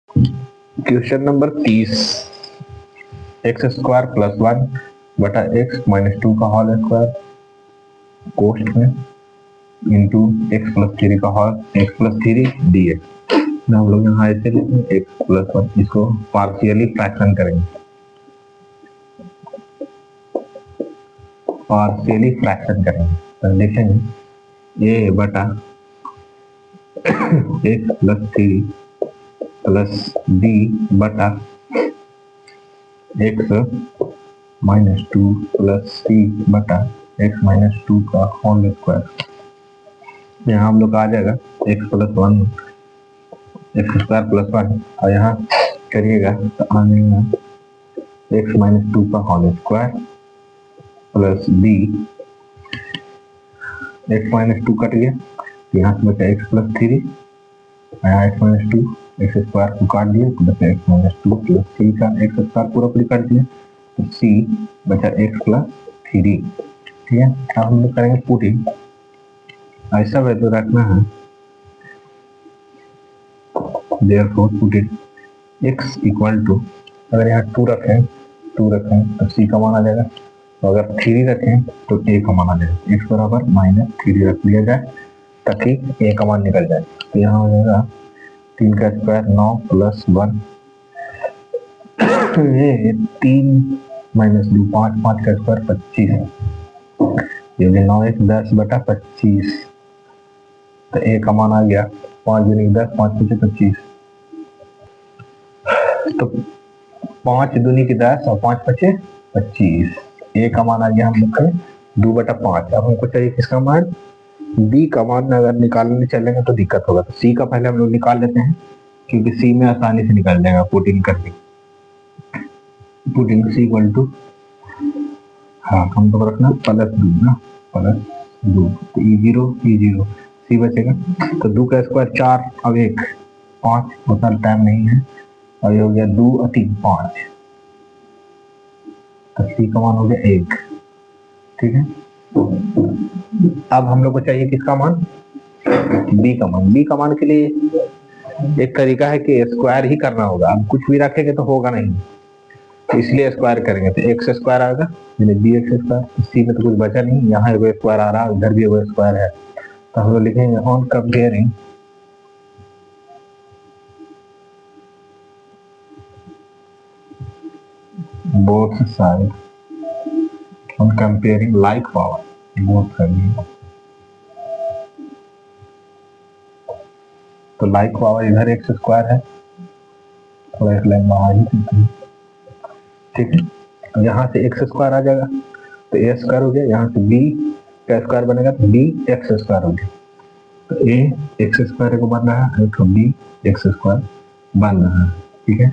Question number 30, x square plus 1 बटा x minus 2 का whole square कोष्ट में इंटू एक्स प्लस 3 का whole x plus 3 D x. हम लोग यहाँ ऐसे लिखेंगे एक्स प्लस 1, इसको पार्शियली फ्रैक्शन करेंगे, पार्शियली फ्रैक्शन करेंगे तो लिखेंगे ए बटा एक्स प्लस 3 प्लस डी बटा एक्स माइनस 2 प्लस सी बटा एक्स माइनस 2 का होल स्क्वायर। यहाँ हम लोग आ जाएगा x plus 1 x square plus 1 और यहाँ करिएगा तो आ जाएगा एक्स माइनस 2 का whole square plus D x minus 2 cut गया, यहाँ से बचा एक्स प्लस 3, यहाँ एक्स माइनस 2 एक्स स्क्वायर को काट दिया तो बचा एक्स माइनस 2 प्लस सी का एक्स स्क्वायर पूरा पूरी काट दिया तो सी बचा एक्स प्लस 3। ठीक है, अब हम लोग करेंगे पुटिंग, ऐसा वैल्यू रखना है, therefore put it x equal to, अगर यहाँ 2 रखें तो c का मान आ जाएगा, तो अगर 3 रखें तो a का मान आ जाएगा, x बराबर माइनस 3 रख दिया जाए ताकि a का मान निकल जाए। तो यहाँ हो जाएगा 3 का स्क्वायर 9 प्लस 1 ये 3 माइनस 2 5 5 का स्क्वायर 25, ये 9 1 10 बटा 25, तो a का मान आ गया 5 दूनी 10 5 पचे 25, तो 5 दूनी की 10 और 5 पचे 25, a का मान आ गया हम लोग का 2 बटा 5। अब हमको चाहिए किसका मान, b का मान। अगर निकालने चलेंगे तो दिक्कत होगा, तो c का पहले हम लोग निकाल लेते हैं क्योंकि c में आसानी से निकल जाएगा पुटिंग करके। पुटिंग c इक्वल टू, हाँ हम लोग रखना प्लस 2 ना, प्लस 2 तो e0 c बचेगा, तो 2 का स्क्वायर 4 अब 1 5 उतना टाइम नहीं है, और ये हो गया 2 और 3 5, तो c का मान हो गया 1। ठीक है, अब हम लोग को चाहिए किसका मान, b का मान। b का मान के लिए एक तरीका है कि स्क्वायर ही करना होगा, अब कुछ भी रखेंगे तो होगा नहीं, इसलिए स्क्वायर करेंगे तो एक्स स्क्वायर आएगा यानी बी एक्स स्क्वायर, सी में तो कुछ बचा नहीं, यहाँ एगो स्क्वायर आ रहा है, इधर भी एगो स्क्वायर है, तो हम लोग लिखेंगे on comparing both side, on comparing like power both side, तो लाइक पावर इधर एक्स स्क्वायर है, थोड़ा एक लाइन बाहर ही देते हैं। ठीक है, तो यहाँ से एक्स स्क्वायर आ जाएगा तो ए स्क्वायर हो गया, यहाँ से बी का स्क्वायर बनेगा तो बी एक्स स्क्वायर हो गया, तो ए एक्स स्क्वायर को बन रहा है तो बी एक्स स्क्वायर बन रहा है। ठीक है,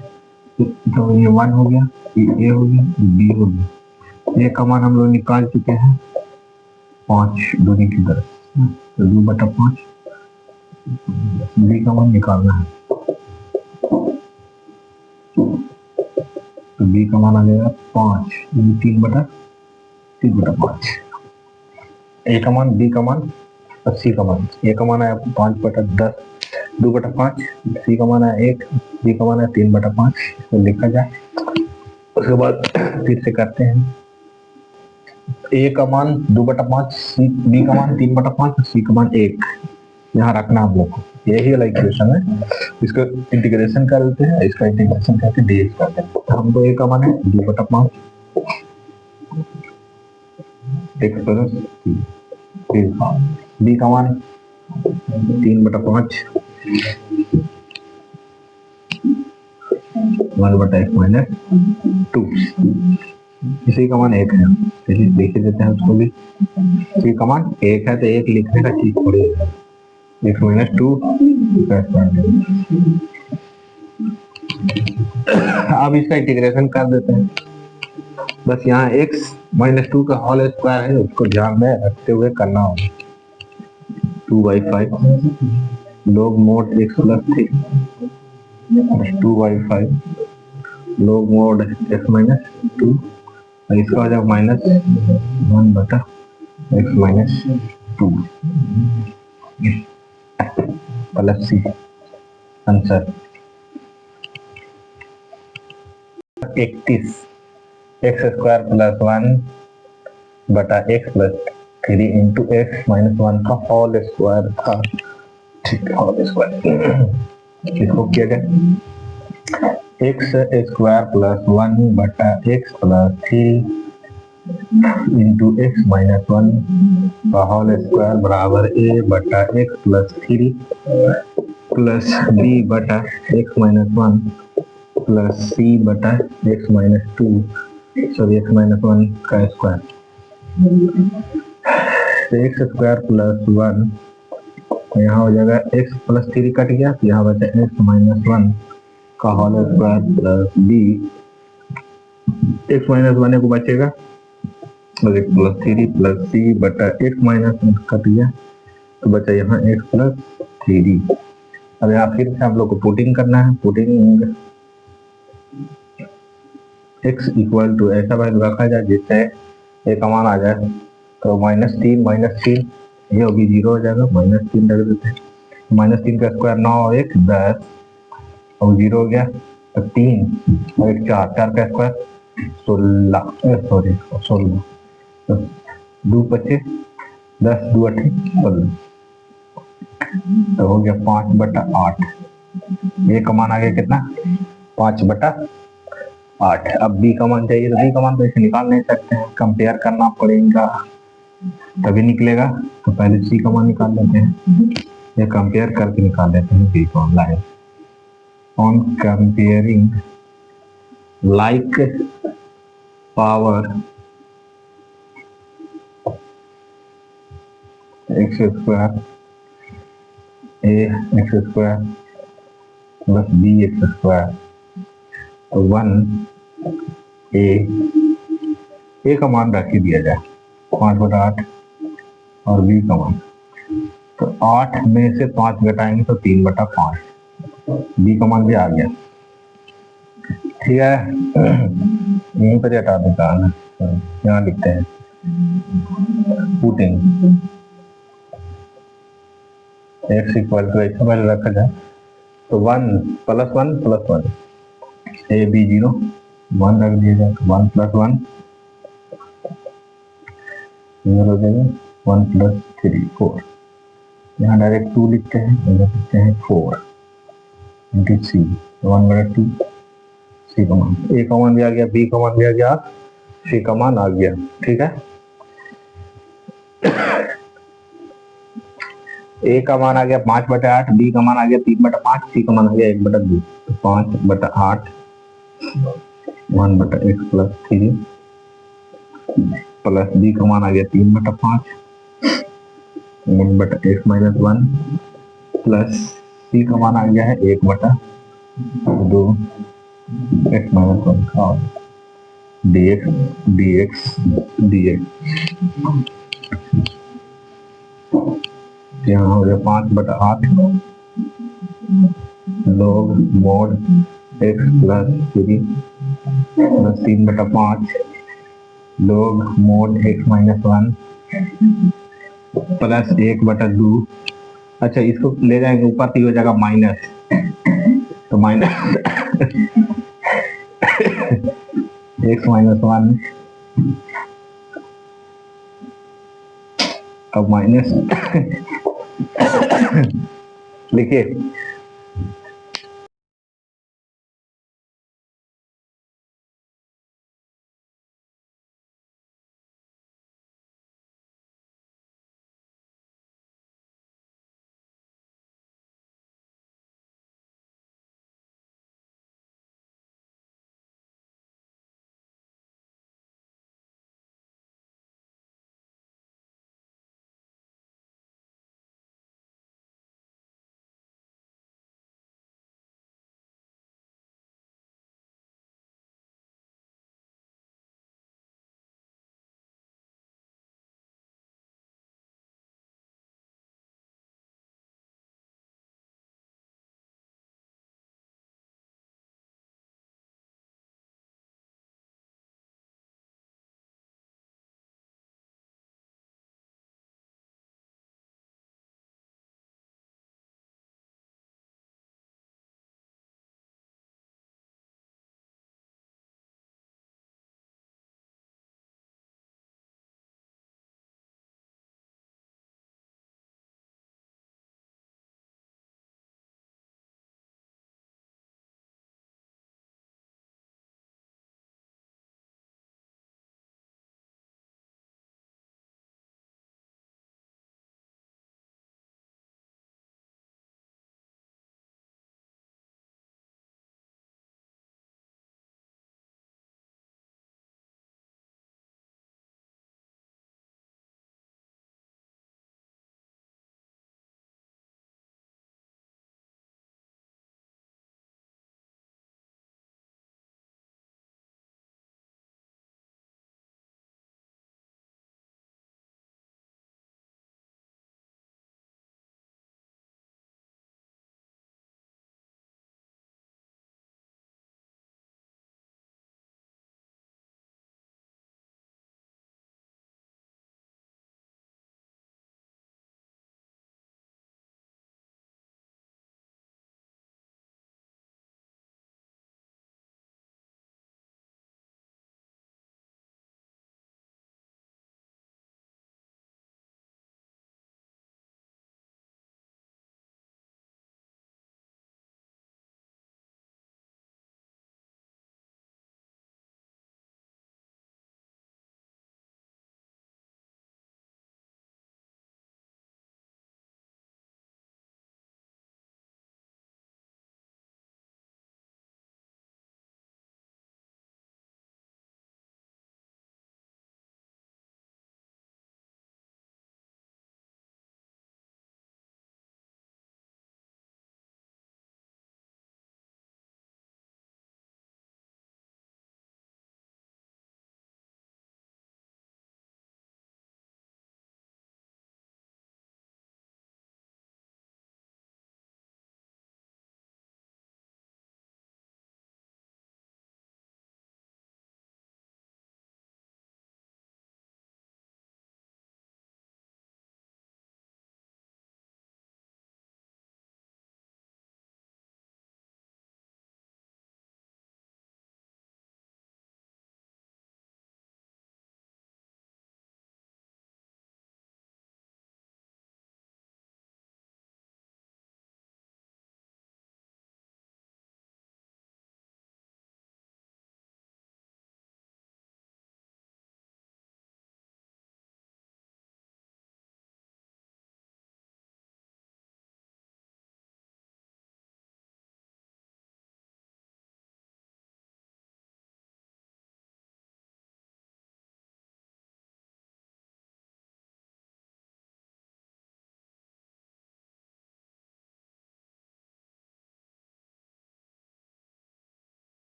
तो ये 1 हो गया, ये ए हो गया, बी हो गया, ए का मान हम लोग निकाल चुके हैं 5 दूनी की 10, तो 2 बटा 5, बी का मान निकालना है, तो बी का मान आ जाएगा 5 3 बटा 5, ए का मान, बी का मान और सी का मान। ए का मान आया 5 बटा 10 2 बटा 5, सी का मान आया 1, बी का मान आया 3 बटा 5, इसको लिखा जाए। उसके बाद फिर से करते हैं, ए का मान 2 बटा 5, सी बी का मान 3 बटा 5, सी का मान 1, यहाँ रखना हम लोग को, यही वाला इक्वेशन है। इसको इंटीग्रेशन कर देते हैं, इसका इंटीग्रेशन करके डीएक्स कर देते हैं, तो हमको ए का मान है 2 बटा 5 एक्स प्लस 3, बी का मान 3 बटा 5 1 बटा एक्स माइनस 2, इसी का मान 1 है, चलिए लिख देते हैं उसको भी, सी का मान 1 है तो 1 लिखने का चीज थोड़ी है, एक्स माइनस 2 अब इसका इंटीग्रेशन कर देते हैं, बस यहाँ एक्स माइनस 2 का होल स्क्वायर है, उसको ध्यान में रखते हुए करना होगा। 2/5 log mod x plus 3 2/5 log mod x minus 2, इसका हो जाएगा माइनस 1 बटा x minus 2 plus C answer. 31 x square plus 1 बटा x plus 3 into x minus 1 का होल स्क्वायर था। ठीक है, होल स्क्वायर इसको किया जाए एक्स स्क्वायर प्लस 1 बटा x plus 3 into x minus 1 का होल स्क्वायर बराबर ए बटा एक्स प्लस 3 प्लस बी बटा एक्स माइनस 1 प्लस सी बटा x minus 2 sorry x minus 1 का स्क्वायर। तो एक्स स्क्वायर प्लस 1 यहाँ हो जाएगा एक्स प्लस 3 कट गया तो यहाँ बचा एक्स माइनस 1 का whole square plus B x minus 1 को बचेगा और एक्स प्लस 3 प्लस सी बटा एक्स माइनस 1 कट गया तो बचा यहाँ एक्स प्लस 3। अब यहाँ फिर से हम लोग को पुटिंग करना है। पुटिंग x इक्वल टू ऐसा वैल्यू रखा जाए जिससे एक मान आ जाए तो -3 ये होगी 0 हो जाएगा। -3 रख देते हैं, -3 का स्क्वायर 9 और 1 10 और 0 हो गया तो 3 और 1 4 का स्क्वायर 16 तो 2 25 10 2 8 16 तो हो गया 5 बटा 8। ये का मान आ गया कितना 5 बटा 8। अब बी का मान चाहिए तो बी का मान तो ऐसे निकाल नहीं सकते हैं, कंपेयर करना पड़ेगा तभी निकलेगा। तो पहले सी का मान निकाल लेते हैं या कंपेयर करके निकाल लेते हैं बी को। Like on comparing like power x square A x square plus B x square तो 1 ए का मान रख ही दिया जाए 5 बटा 8 और बी का मान तो 8 में से 5 घटाएंगे तो 3 बटा 5 बी का मान भी आ गया। ठीक है, यहीं पर हटा देता है ना, यहाँ लिखते हैं पुटिंग x इक्वल टू ऐसा पहले रखा जाए तो 1 प्लस 1 ए बी 0 1 रख दिया जाए तो 1 प्लस 1 0 हो जाएगा 1 प्लस 3 4 यहाँ डायरेक्ट 2 लिखते हैं, इधर लिखते हैं 4 इंटू सी 1 बटा 2 सी का मान ए का मान भी आ गया, बी का मान भी आ गया, सी का मान आ गया। ठीक है, ए का मान आ गया 5 बटा 8, बी का मान आ गया 3 बटा 5, सी का मान आ गया 1 बटा 2 तो 5 बटा 8 1 बटा एक्स प्लस 3 प्लस बी का मान आ गया 3 बटा 5 1 बटा एक्स माइनस 1 प्लस सी का मान आ गया है 1 बटा 2 एक्स माइनस 1 का dx यहाँ हो गया 5 बटा 8 log mod x plus 3 plus 3 बटा 5 log mod x minus 1 plus 1 बटा 2। अच्छा इसको ले जाएंगे ऊपर तो हो जाएगा माइनस तो माइनस x माइनस 1 अब माइनस लिखिए